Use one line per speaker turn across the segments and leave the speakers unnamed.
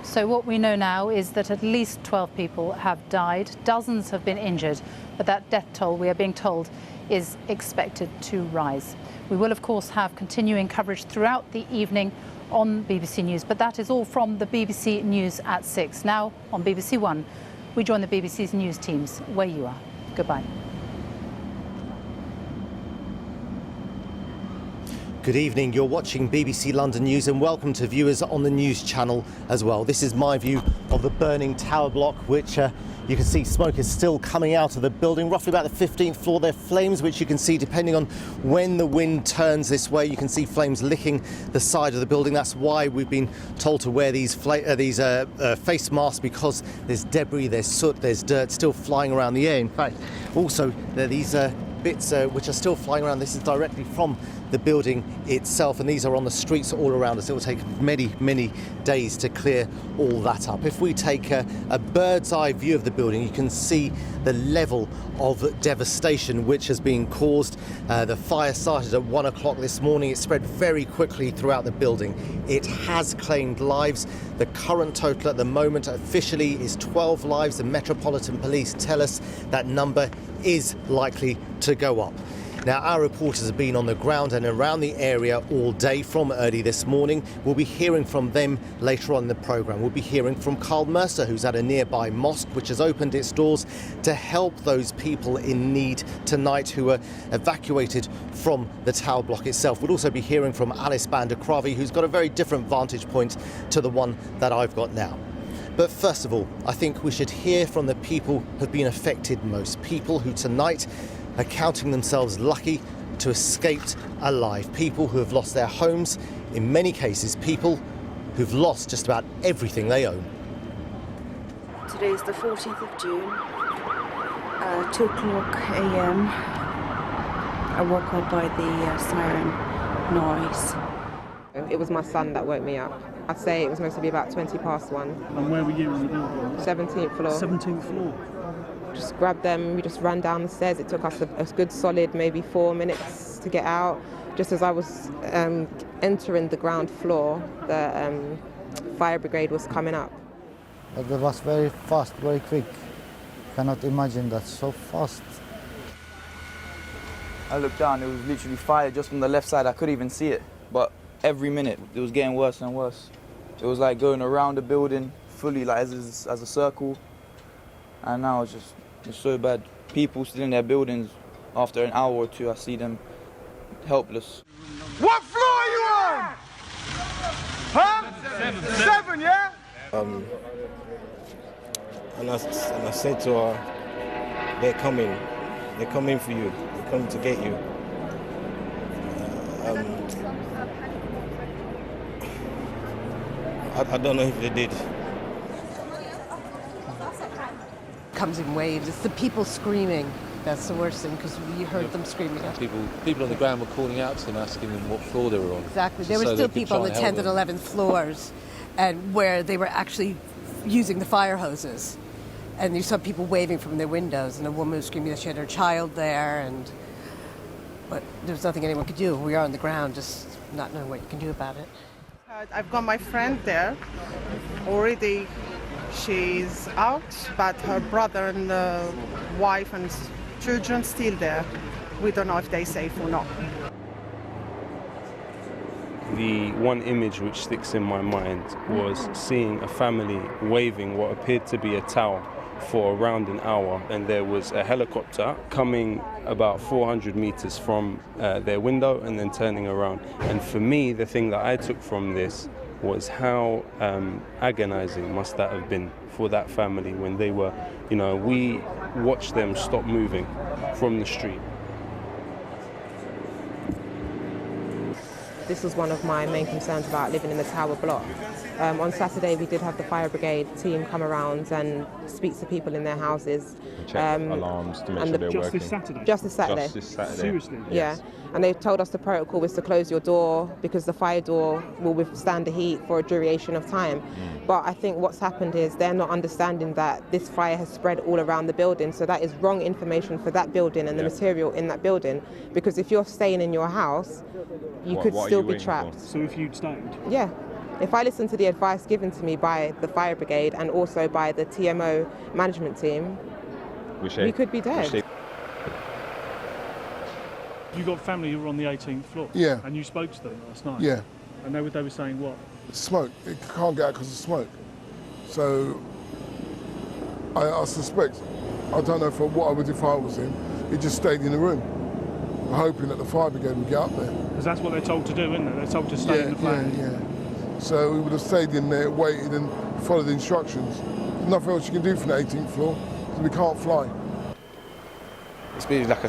So what we know now is that at least 12 people have died, dozens have been injured, but that death toll, we are being told, is expected to rise. We will, of course, have continuing coverage throughout the evening on BBC News, but that is all from the BBC News at 6. Now, on BBC One, we join the BBC's news teams where you are. Goodbye.
Good evening, you're watching BBC London News and welcome to viewers on the news channel as well. This is my view of the burning tower block, which you can see smoke is still coming out of the building, roughly about the 15th floor. There are flames which you can see depending on when the wind turns this way. You can see flames licking the side of the building. That's why we've been told to wear these face masks, because there's debris, there's soot, there's dirt still flying around the air. In fact, also there are these bits which are still flying around. This is directly from the building itself, and these are on the streets all around us. It will take many days to clear all that up. If we take a bird's eye view of the building, you can see the level of devastation which has been caused. The fire started at 1 o'clock this morning. It spread very quickly throughout the building. It has claimed lives. The current total at the moment officially is 12 lives. The Metropolitan Police tell us that number is likely to go up. Now, our reporters have been on the ground and around the area all day from early this morning. We'll be hearing from them later on in the programme. We'll be hearing from Carl Mercer, who's at a nearby mosque which has opened its doors to help those people in need tonight who were evacuated from the tower block itself. We'll also be hearing from Alice Bandakravi, who's got a very different vantage point to the one that I've got now. But first of all, I think we should hear from the people who've been affected most, people who tonight are counting themselves lucky to escape alive, people who have lost their homes, in many cases people who've lost just about everything they own.
Today is the 14th of June, 2 o'clock a.m. I woke up by the siren noise.
It was my son that woke me up. I'd say it was supposed to be about 20 past 1.
And where were you in the building?
17th floor.
17th floor.
Just grabbed them, we just ran down the stairs. It took us a good solid maybe 4 minutes to get out. Just as I was entering the ground floor, the fire brigade was coming up.
It was very fast, very quick. Cannot imagine that, so fast.
I looked down, it was literally fire just from the left side. I couldn't even see it, but every minute it was getting worse and worse. It was like going around the building fully, like as a circle, and now it's so bad. People still in their buildings, after an hour or two, I see them helpless.
What floor are you on? Huh? Seven, yeah?
And I said to her, they're coming for you, they're coming to get you. I don't know if they did.
Comes in waves. It's the people screaming. That's the worst thing, because we heard them screaming.
People on the ground were calling out to them, asking them what floor they were on.
Exactly. There were still people on the 10th and 11th floors, and where they were actually using the fire hoses. And you saw people waving from their windows, and a woman was screaming that she had her child there, but there was nothing anyone could do. We are on the ground, just not knowing what you can do about it.
I've got my friend there already. She's out, but her brother and wife and children still there. We don't know if they're safe or not.
The one image which sticks in my mind was seeing a family waving what appeared to be a towel for around an hour, and there was a helicopter coming about 400 meters from their window and then turning around. And for me, the thing that I took from this was how agonizing must that have been for that family when they were, we watched them stop moving from the street.
This was one of my main concerns about living in the tower block. On Saturday, we did have the fire brigade team come around and speak to people in their houses.
Check alarms to make sure they're working.
Just this Saturday?
Just this Saturday.
Just this Saturday.
Seriously?
Yeah.
Yes.
And they told us the protocol was to close your door because the fire door will withstand the heat for a duration of time. But I think what's happened is they're not understanding that this fire has spread all around the building. So that is wrong information for that building and the material in that building. Because if you're staying in your house, you could still be trapped.
So if you'd stayed?
Yeah. If I listen to the advice given to me by the fire brigade and also by the TMO management team, we could be dead.
You got family who were on the 18th floor?
Yeah.
And you spoke to them last night?
Yeah.
And they were saying what?
Smoke. It can't get out because of smoke. So I suspect, I don't know for what I would if I was him, he just stayed in the room, hoping that the fire brigade would get up there.
Because that's what they're told to do, isn't it? They're told to stay in the plane.
Yeah. So we would have stayed in there, waited and followed the instructions. There's nothing else you can do from the 18th floor, because we can't fly.
It's been like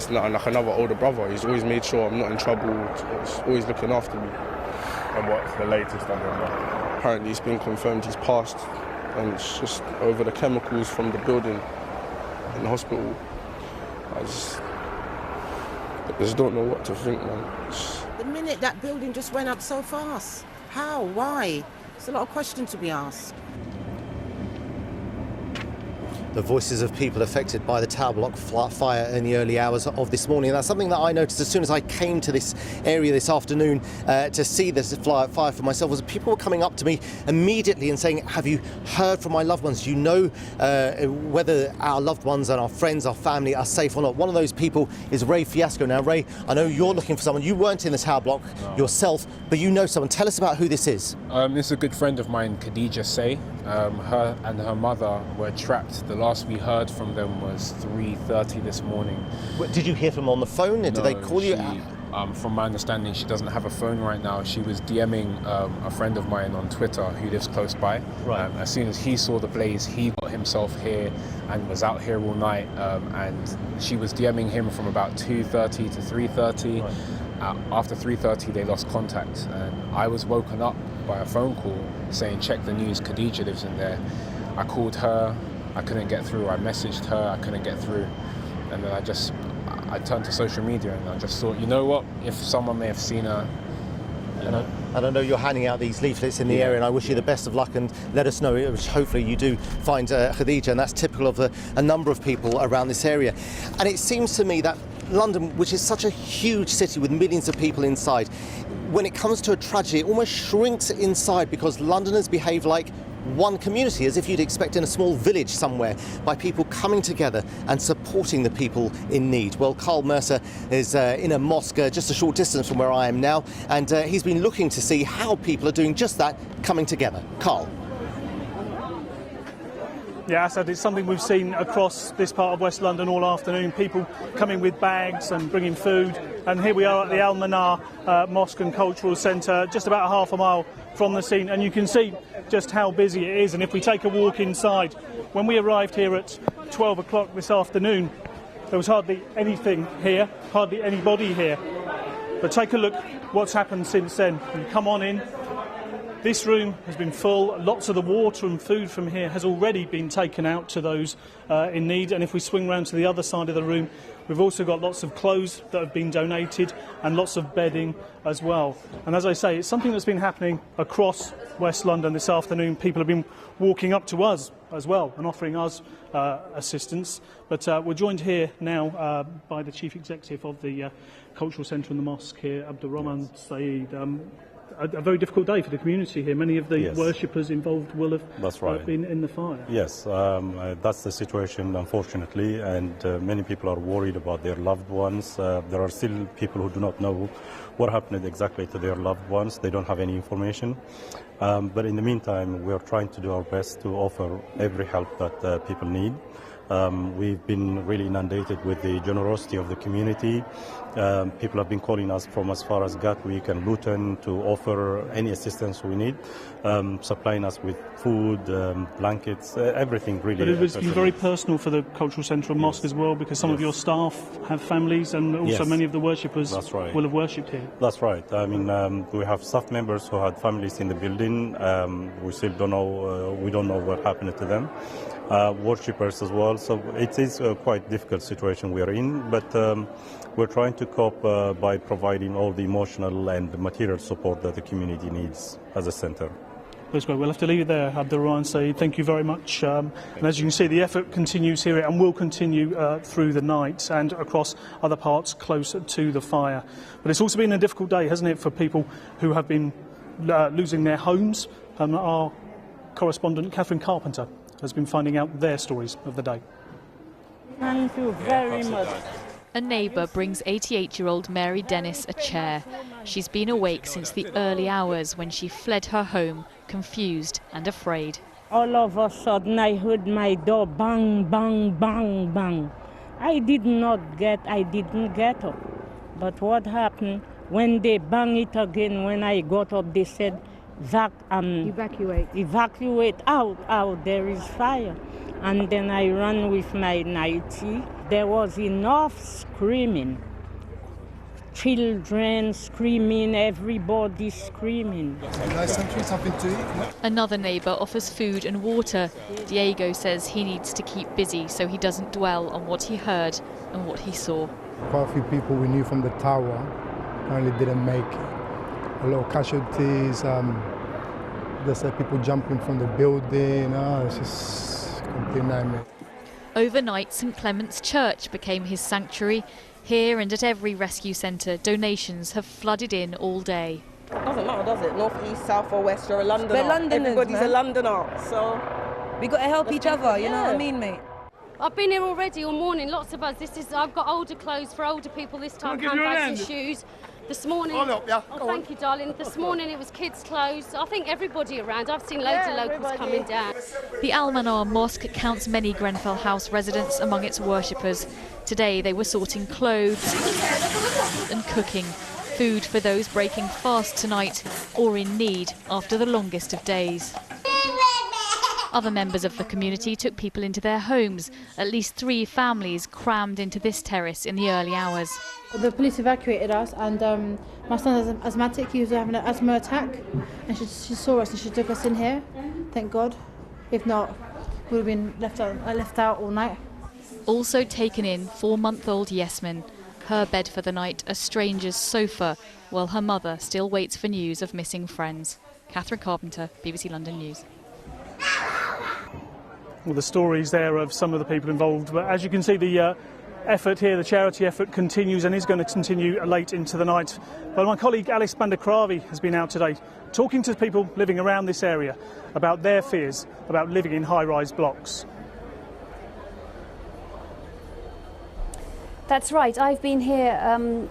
another older brother. He's always made sure I'm not in trouble, he's always looking after me.
And what's the latest on him?
Apparently it's been confirmed he's passed, and it's just over the chemicals from the building in the hospital. I just don't know what to think, man.
The minute that building just went up so fast. How? Why? It's a lot of questions to be asked.
The voices of people affected by the tower block fire in the early hours of this morning. And that's something that I noticed as soon as I came to this area this afternoon to see this fire for myself, was people were coming up to me immediately and saying, have you heard from my loved ones? Do you know whether our loved ones and our friends, our family are safe or not? One of those people is Ray Fiasco. Now, Ray, I know you're looking for someone. You weren't in the tower block yourself, but you know someone. Tell us about who this is.
This is a good friend of mine, Khadija Say. Her and her mother were trapped. The last we heard from them was 3:30 this morning.
Did you hear from them on the phone? Did they call you?
From my understanding, she doesn't have a phone right now. She was DMing a friend of mine on Twitter who lives close by.
Right.
As soon as he saw the blaze, he got himself here and was out here all night. And she was DMing him from about 2:30 to 3:30.
Right.
After 3:30, they lost contact. And I was woken up by a phone call saying, check the news, Khadija lives in there. I called her, I couldn't get through. I messaged her, I couldn't get through. And then I turned to social media and I just thought, you know what, if someone may have seen her,
And I know you're handing out these leaflets in the area, and I wish you the best of luck, and let us know, which hopefully you do find Khadija, and that's typical of a number of people around this area. And it seems to me that London, which is such a huge city with millions of people inside, when it comes to a tragedy, it almost shrinks inside because Londoners behave like one community, as if you'd expect in a small village somewhere, by people coming together and supporting the people in need. Well, Carl Mercer is in a mosque just a short distance from where I am now, and he's been looking to see how people are doing just that, coming together. Carl.
Yeah, Asad, it's something we've seen across this part of West London all afternoon, people coming with bags and bringing food. And here we are at the Al Manar Mosque and Cultural Centre, just about half a mile from the scene, and you can see just how busy it is. And if we take a walk inside, when we arrived here at 12 o'clock this afternoon, there was hardly anything here, hardly anybody here. But take a look what's happened since then. You come on in, this room has been full. Lots of the water and food from here has already been taken out to those in need. And if we swing round to the other side of the room, we've also got lots of clothes that have been donated and lots of bedding as well. And as I say, it's something that's been happening across West London this afternoon. People have been walking up to us as well and offering us assistance. But we're joined here now by the Chief Executive of the Cultural Centre and the Mosque here, Abdul Rahman Saeed. A very difficult day for the community here. Many of the worshippers involved will have been in the fire.
Yes, that's the situation, unfortunately, and many people are worried about their loved ones. There are still people who do not know what happened exactly to their loved ones. They don't have any information. But in the meantime, we are trying to do our best to offer every help that people need. We've been really inundated with the generosity of the community. People have been calling us from as far as Gatwick and Luton to offer any assistance we need, supplying us with food, blankets, everything really.
But it has been very personal for the Cultural Centre and Mosque as well, because some of your staff have families, and also many of the worshippers will have worshipped here.
That's right. I mean, we have staff members who had families in the building. We still don't know. We don't know what happened to them. Worshippers as well. So it is a quite difficult situation we are in, but we're trying to cope by providing all the emotional and material support that the community needs as a centre.
That's great. We'll have to leave it there, Abdul Rahman Saeed. Thank you very much. And as you can see, the effort continues here and will continue through the night and across other parts closer to the fire. But it's also been a difficult day, hasn't it, for people who have been losing their homes. Our correspondent, Catherine Carpenter, has been finding out their stories of the day.
Thank you very much.
A neighbour brings 88-year-old Mary Dennis a chair. She's been awake since the early hours when she fled her home, confused and afraid.
All of a sudden I heard my door bang, bang, bang, bang. I didn't get up. But what happened, when they bang it again, when I got up, they said, evacuate out, there is fire. And then I ran with my nightie. There was enough screaming. Children screaming, everybody screaming.
Something to eat? Another neighbour offers food and water. Diego says he needs to keep busy so he doesn't dwell on what he heard and what he saw.
Quite a few people we knew from the tower apparently didn't make it. A lot of casualties. They said people jumping from the building. It's just a complete nightmare.
Overnight, St Clement's Church became his sanctuary. Here and at every rescue centre, donations have flooded in all day.
Doesn't matter, does it? North, east, south or west, you're a Londoner.
We're Londoners,
Everybody's
man.
a Londoner, so...
We got to help each other, you know what I
Yeah.
mean, mate?
I've been here already all morning, lots of us. I've got older clothes for older people this time, handbags and shoes. This morning, thank you, darling. This morning it was kids' clothes. I think everybody around. I've seen loads of locals coming down.
The Al-Manar Mosque counts many Grenfell House residents among its worshippers. Today they were sorting clothes and cooking food for those breaking fast tonight or in need after the longest of days. Other members of the community took people into their homes. At least 3 families crammed into this terrace in the early hours.
The police evacuated us, and my son is asthmatic. He was having an asthma attack, and she saw us and she took us in here. Thank God. If not, we would have been left out all night.
Also taken in 4-month-old Yasmin. Her bed for the night, a stranger's sofa, while her mother still waits for news of missing friends. Catherine Carpenter, BBC London News.
Well, the stories there of some of the people involved, but as you can see, the effort here, the charity effort, continues and is going to continue late into the night. Well, my colleague Alice Bandakravi has been out today talking to people living around this area about their fears about living in high-rise blocks.
That's right, I've been here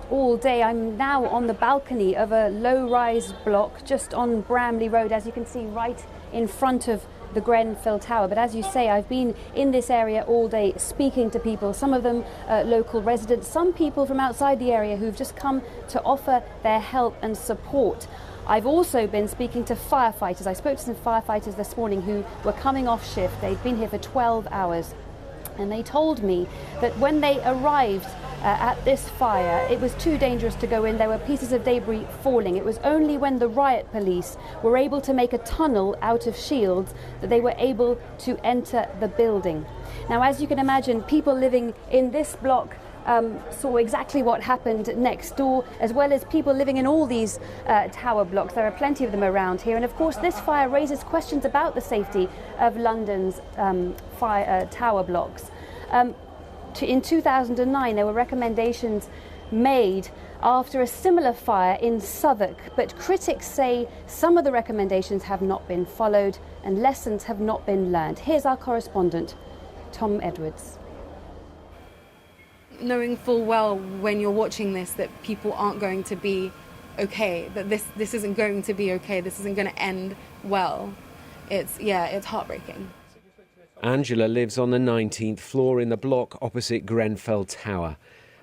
all day. I'm now on the balcony of a low-rise block just on Bramley Road, as you can see right in front of the Grenfell Tower. But as you say, I've been in this area all day speaking to people, some of them local residents, some people from outside the area who've just come to offer their help and support. I've also been speaking to firefighters. I spoke to some firefighters this morning who were coming off shift. They'd been here for 12 hours. And they told me that when they arrived at this fire, it was too dangerous to go in. There were pieces of debris falling. It was only when the riot police were able to make a tunnel out of shields that they were able to enter the building. Now, as you can imagine, people living in this block saw exactly what happened next door, as well as people living in all these tower blocks. There are plenty of them around here, and of course this fire raises questions about the safety of London's tower blocks. In 2009 there were recommendations made after a similar fire in Southwark, but critics say some of the recommendations have not been followed and lessons have not been learned. Here's our correspondent, Tom Edwards.
Knowing full well when you're watching this that people aren't going to be okay, that this isn't going to be okay, this isn't going to end well, it's heartbreaking.
Angela lives on the 19th floor in the block opposite Grenfell Tower.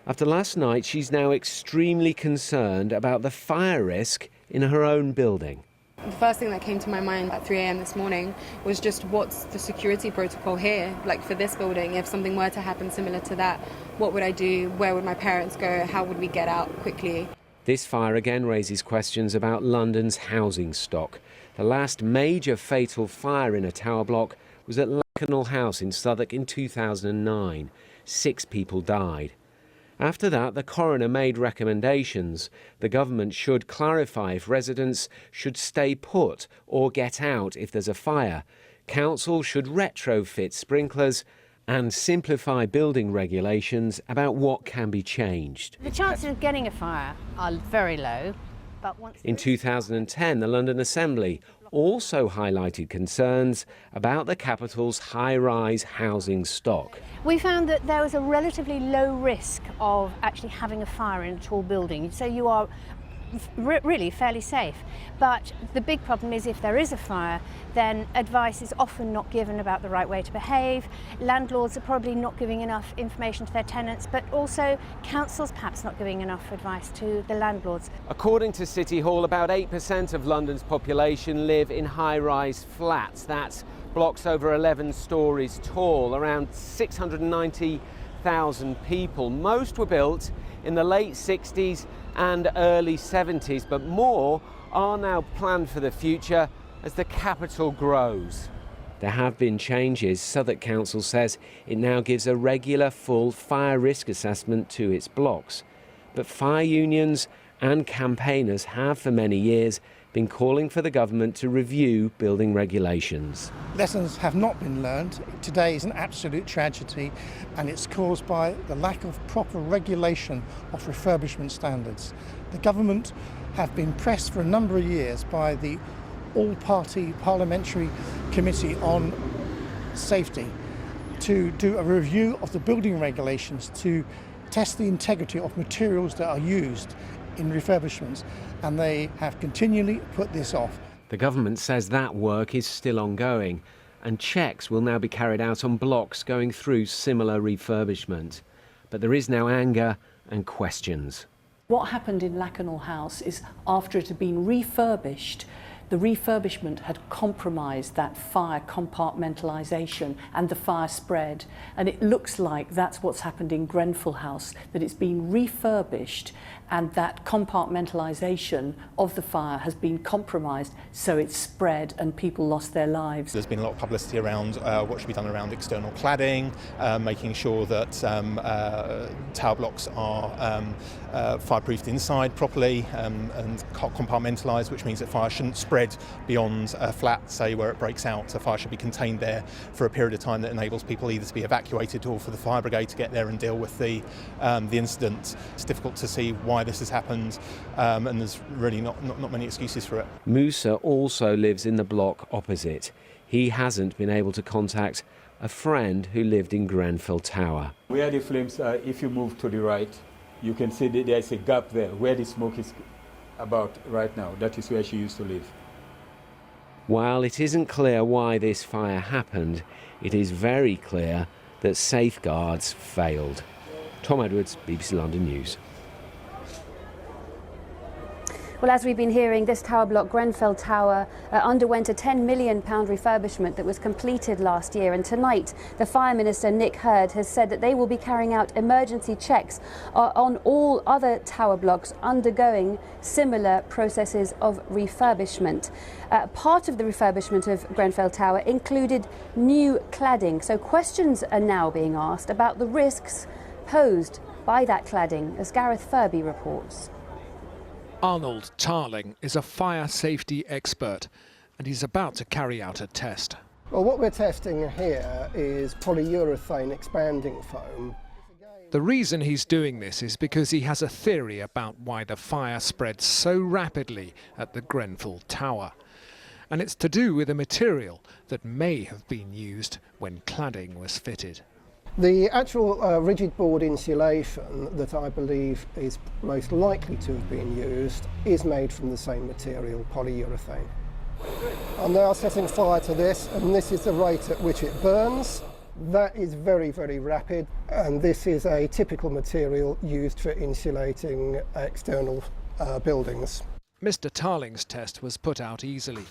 After last night, she's now extremely concerned about the fire risk in her own building.
The first thing that came to my mind at 3 a.m. this morning was just what's the security protocol here, like for this building. If something were to happen similar to that, what would I do? Where would my parents go? How would we get out quickly?
This fire again raises questions about London's housing stock. The last major fatal fire in a tower block was at Lakanal House in Southwark in 2009. 6 people died. After that, the coroner made recommendations. The government should clarify if residents should stay put or get out if there's a fire. Council should retrofit sprinklers and simplify building regulations about what can be changed.
The chances of getting a fire are very low.
In 2010, the London Assembly also highlighted concerns about the capital's high-rise housing stock.
We found that there was a relatively low risk of actually having a fire in a tall building, so you are really fairly safe. But the big problem is if there is a fire, then advice is often not given about the right way to behave. Landlords are probably not giving enough information to their tenants, but also councils perhaps not giving enough advice to the landlords.
According to City Hall, about 8% of London's population live in high-rise flats. That's blocks over 11 stories tall, around 690,000 people. Most were built in the late 60s and early 70s, but more are now planned for the future as the capital grows. There have been changes. Southwark Council says it now gives a regular full fire risk assessment to its blocks. But fire unions and campaigners have for many years been calling for the government to review building regulations.
Lessons have not been learned. Today is an absolute tragedy, and it's caused by the lack of proper regulation of refurbishment standards. The government have been pressed for a number of years by the all-party parliamentary committee on safety to do a review of the building regulations to test the integrity of materials that are used in refurbishments, and they have continually put this off.
The government says that work is still ongoing, and checks will now be carried out on blocks going through similar refurbishment. But there is now anger and questions.
What happened in Lakanal House is after it had been refurbished, the refurbishment had compromised that fire compartmentalisation and the fire spread. And it looks like that's what's happened in Grenfell House, that it's been refurbished and that compartmentalisation of the fire has been compromised, so it's spread and people lost their lives.
There's been a lot of publicity around what should be done around external cladding, making sure that tower blocks are fireproofed inside properly and compartmentalised, which means that fire shouldn't spread beyond a flat, say, where it breaks out. So fire should be contained there for a period of time that enables people either to be evacuated or for the fire brigade to get there and deal with the incident. It's difficult to see why this has happened, and there's really not many excuses for it.
Musa also lives in the block opposite. He hasn't been able to contact a friend who lived in Grenfell Tower.
Where the flames are, if you move to the right, you can see that there's a gap there where the smoke is about right now. That is where she used to live.
While it isn't clear why this fire happened, it is very clear that safeguards failed. Tom Edwards, BBC London News.
Well, as we've been hearing, this tower block, Grenfell Tower, underwent a £10 million refurbishment that was completed last year. And tonight, the Fire Minister, Nick Hurd, has said that they will be carrying out emergency checks on all other tower blocks undergoing similar processes of refurbishment. Part of the refurbishment of Grenfell Tower included new cladding. So questions are now being asked about the risks posed by that cladding, as Gareth Furby reports.
Arnold Tarling is a fire safety expert, and he's about to carry out a test.
Well, what we're testing here is polyurethane expanding foam.
The reason he's doing this is because he has a theory about why the fire spread so rapidly at the Grenfell Tower. And it's to do with a material that may have been used when cladding was fitted.
The actual rigid board insulation that I believe is most likely to have been used is made from the same material, polyurethane. I'm now setting fire to this, and this is the rate at which it burns. That is very, very rapid, and this is a typical material used for insulating external buildings.
Mr. Tarling's test was put out easily,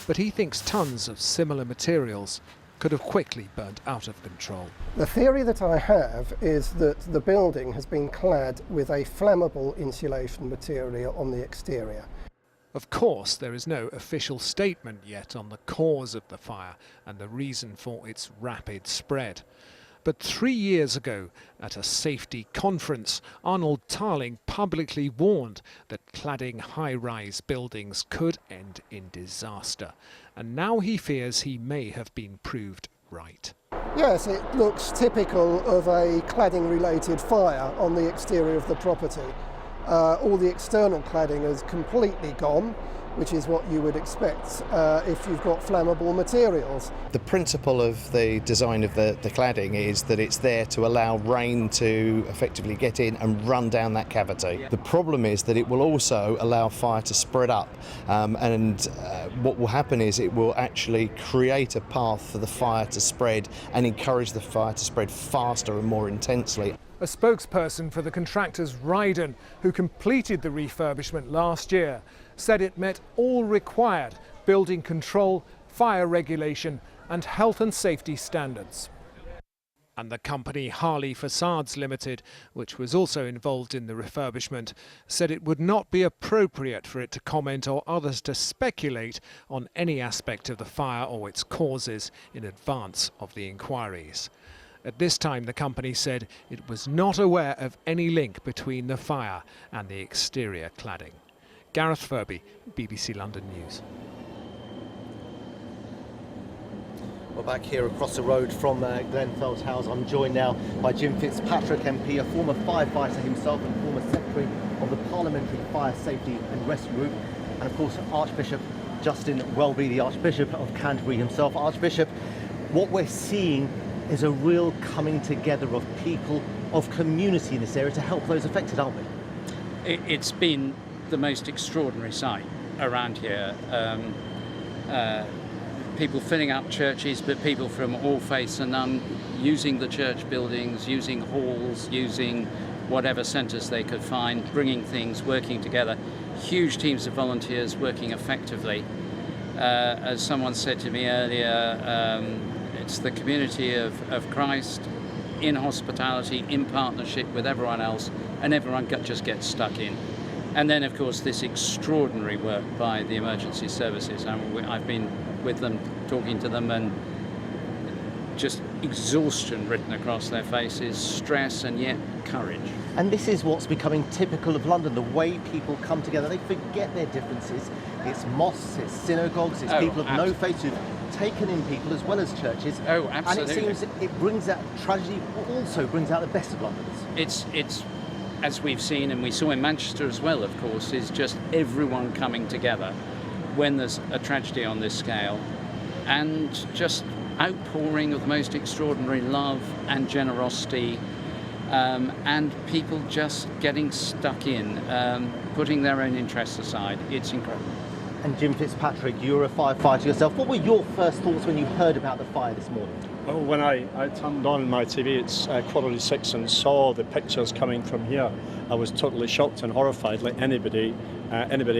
but he thinks tons of similar materials could have quickly burnt out of control.
The theory that I have is that the building has been clad with a flammable insulation material on the exterior.
Of course, there is no official statement yet on the cause of the fire and the reason for its rapid spread. But 3 years ago, at a safety conference, Arnold Tarling publicly warned that cladding high-rise buildings could end in disaster. And now he fears he may have been proved right.
Yes, it looks typical of a cladding-related fire on the exterior of the property. All the external cladding is completely gone, which is what you would expect if you've got flammable materials.
The principle of the design of the cladding is that it's there to allow rain to effectively get in and run down that cavity. The problem is that it will also allow fire to spread up, and what will happen is it will actually create a path for the fire to spread and encourage the fire to spread faster and more intensely.
A spokesperson for the contractors Ryden, who completed the refurbishment last year, said it met all required building control, fire regulation and health and safety standards. And the company Harley Facades Limited, which was also involved in the refurbishment, said it would not be appropriate for it to comment or others to speculate on any aspect of the fire or its causes in advance of the inquiries. At this time, the company said it was not aware of any link between the fire and the exterior cladding. Gareth Furby, BBC London News.
We're back here across the road from Grenfell House. I'm joined now by Jim Fitzpatrick MP, a former firefighter himself and former Secretary of the Parliamentary Fire Safety and Rescue Group, and of course Archbishop Justin Welby, the Archbishop of Canterbury himself. Archbishop, what we're seeing is a real coming together of people, of community in this area to help those affected, aren't we?
It's been the most extraordinary sight around here. People filling up churches, but people from all faiths and none, using the church buildings, using halls, using whatever centres they could find, bringing things, working together. Huge teams of volunteers working effectively. As someone said to me earlier, it's the community of Christ in hospitality, in partnership with everyone else, and everyone just gets stuck in. And then, of course, this extraordinary work by the emergency services. I've been with them, talking to them, and just exhaustion written across their faces, stress and yet courage.
And this is what's becoming typical of London, the way people come together. They forget their differences. It's mosques, it's synagogues, it's people of no faith who've taken in people as well as churches.
Oh, absolutely.
And it seems it brings out tragedy, but also brings out the best of Londoners.
It's as we've seen, and we saw in Manchester as well, of course, is just everyone coming together when there's a tragedy on this scale, and just outpouring of the most extraordinary love and generosity, and people just getting stuck in, putting their own interests aside. It's incredible.
And Jim Fitzpatrick, you're a firefighter yourself. What were your first thoughts when you heard about the fire this morning?
Well, when I turned on my TV, it's 6:15, and saw the pictures coming from here, I was totally shocked and horrified, like anybody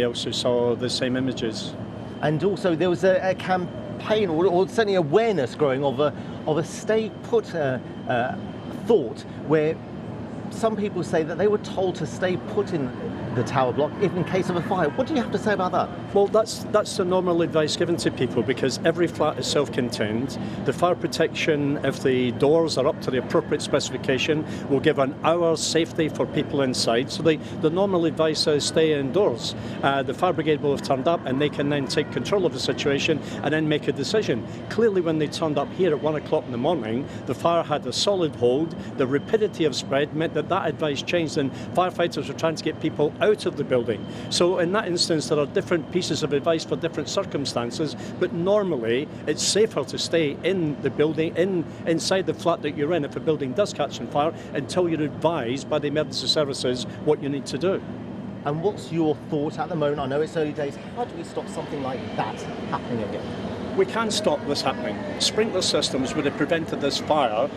else who saw the same images.
And also there was a campaign, or certainly awareness growing of a stay put thought, where some people say that they were told to stay put in the tower block if in case of a fire. What do you have to say about that?
Well, that's the normal advice given to people, because every flat is self-contained. The fire protection, if the doors are up to the appropriate specification, will give an hour's safety for people inside. So the normal advice is stay indoors. The fire brigade will have turned up, and they can then take control of the situation and then make a decision. Clearly, when they turned up here at 1 o'clock in the morning, the fire had a solid hold. The rapidity of spread meant that advice changed, and firefighters were trying to get people out of the building. So in that instance, there are different pieces of advice for different circumstances, but normally it's safer to stay in the building, inside the flat that you're in, if a building does catch on fire, until you're advised by the emergency services what you need to do.
And what's your thought at the moment? I know it's early days. How do we stop something like that happening again?
We can stop this happening. Sprinkler systems would have prevented this fire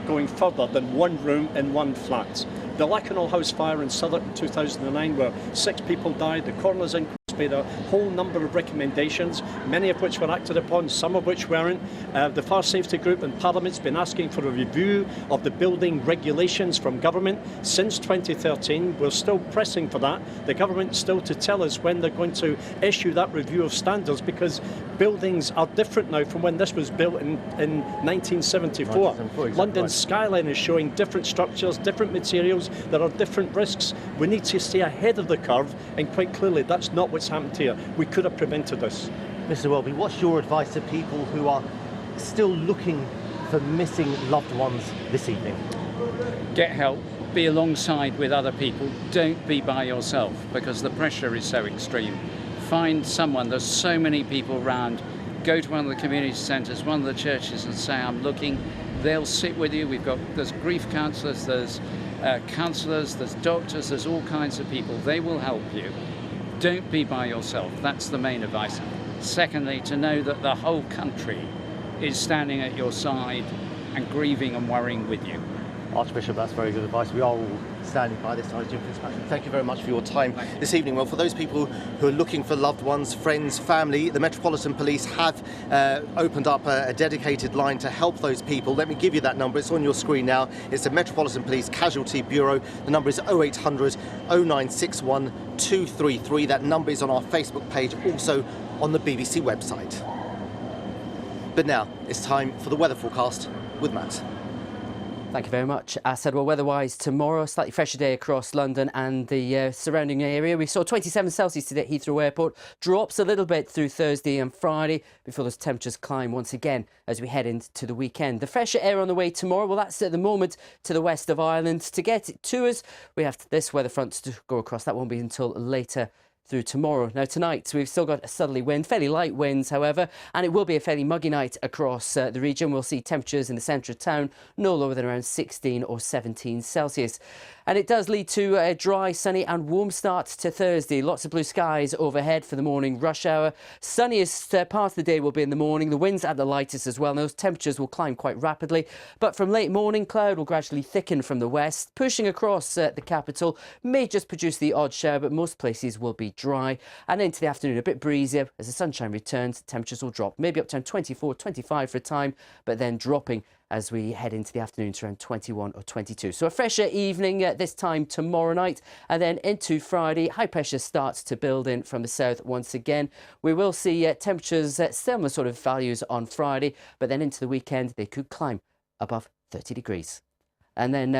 going further than one room in one flat. The Lacanau House fire in Southwark in 2009, where 6 people died, the coroner's inquest made a whole number of recommendations, many of which were acted upon, some of which weren't. The Fire Safety Group in Parliament's been asking for a review of the building regulations from government since 2013. We're still pressing for that. The government's still to tell us when they're going to issue that review of standards, because buildings are different now from when this was built in 1974. Exactly. London's skyline is showing different structures, different materials. There are different risks. We need to stay ahead of the curve, and quite clearly that's not what's happened here. We could have prevented this.
Mr. Welby, what's your advice to people who are still looking for missing loved ones this evening?
Get help. be alongside with other people. Don't be by yourself, because the pressure is so extreme. Find someone. There's so many people around. Go to one of the community centres, one of the churches, and say, I'm looking. They'll sit with you. There's grief counsellors, there's counsellors, there's doctors, there's all kinds of people. They will help you. Don't be by yourself. That's the main advice. Secondly, to know that the whole country is standing at your side and grieving and worrying with you.
Archbishop, that's very good advice. We are all standing by this time. Jim Fitzpatrick, thank you very much for your time this evening. Well, for those people who are looking for loved ones, friends, family, the Metropolitan Police have opened up a dedicated line to help those people. Let me give you that number. It's on your screen now. It's the Metropolitan Police Casualty Bureau. The number is 0800 0961 233. That number is on our Facebook page, also on the BBC website. But now it's time for the weather forecast with Matt.
Thank you very much, Asad. Well, weather-wise, tomorrow, a slightly fresher day across London and the surrounding area. We saw 27 Celsius today at Heathrow Airport. Drops a little bit through Thursday and Friday before those temperatures climb once again as we head into the weekend. The fresher air on the way tomorrow, well, that's at the moment to the west of Ireland. To get it to us, we have this weather front to go across. That won't be until later through tomorrow. Now tonight we've still got a southerly wind, fairly light winds however, and it will be a fairly muggy night across the region. We'll see temperatures in the centre of town no lower than around 16 or 17 Celsius. And it does lead to a dry, sunny and warm start to Thursday. Lots of blue skies overhead for the morning rush hour. Sunniest part of the day will be in the morning. The winds at the lightest as well. And those temperatures will climb quite rapidly. But from late morning, cloud will gradually thicken from the west, pushing across the capital. May just produce the odd shower, but most places will be dry. And into the afternoon, a bit breezier. As the sunshine returns, temperatures will drop. Maybe up to 24, 25 for a time, but then dropping as we head into the afternoon to around 21 or 22. So a fresher evening this time tomorrow night, and then into Friday, high pressure starts to build in from the south once again. We will see temperatures at similar sort of values on Friday, but then into the weekend they could climb above 30 degrees. And then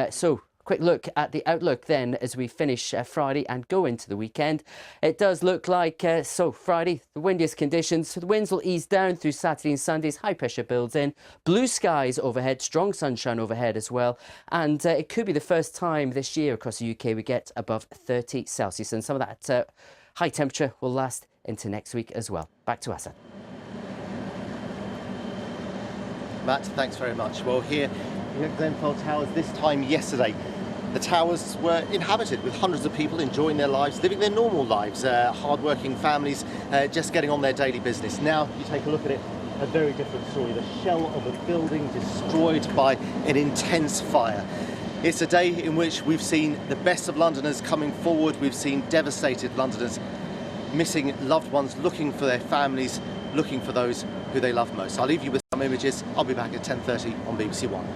quick look at the outlook then as we finish Friday and go into the weekend. It does look like, Friday, the windiest conditions. So the winds will ease down through Saturday and Sundays. High pressure builds in. Blue skies overhead, strong sunshine overhead as well. And it could be the first time this year across the UK we get above 30 Celsius. And some of that high temperature will last into next week as well. Back to Asad.
Matt, thanks very much. Well, here at Grenfell Towers this time yesterday, the towers were inhabited with hundreds of people enjoying their lives, living their normal lives, hard-working families just getting on their daily business. Now, you take a look at it, a very different story. The shell of a building destroyed by an intense fire. It's a day in which we've seen the best of Londoners coming forward. We've seen devastated Londoners missing loved ones, looking for their families, looking for those who they love most. I'll leave you with some images. I'll be back at 10:30 on BBC One.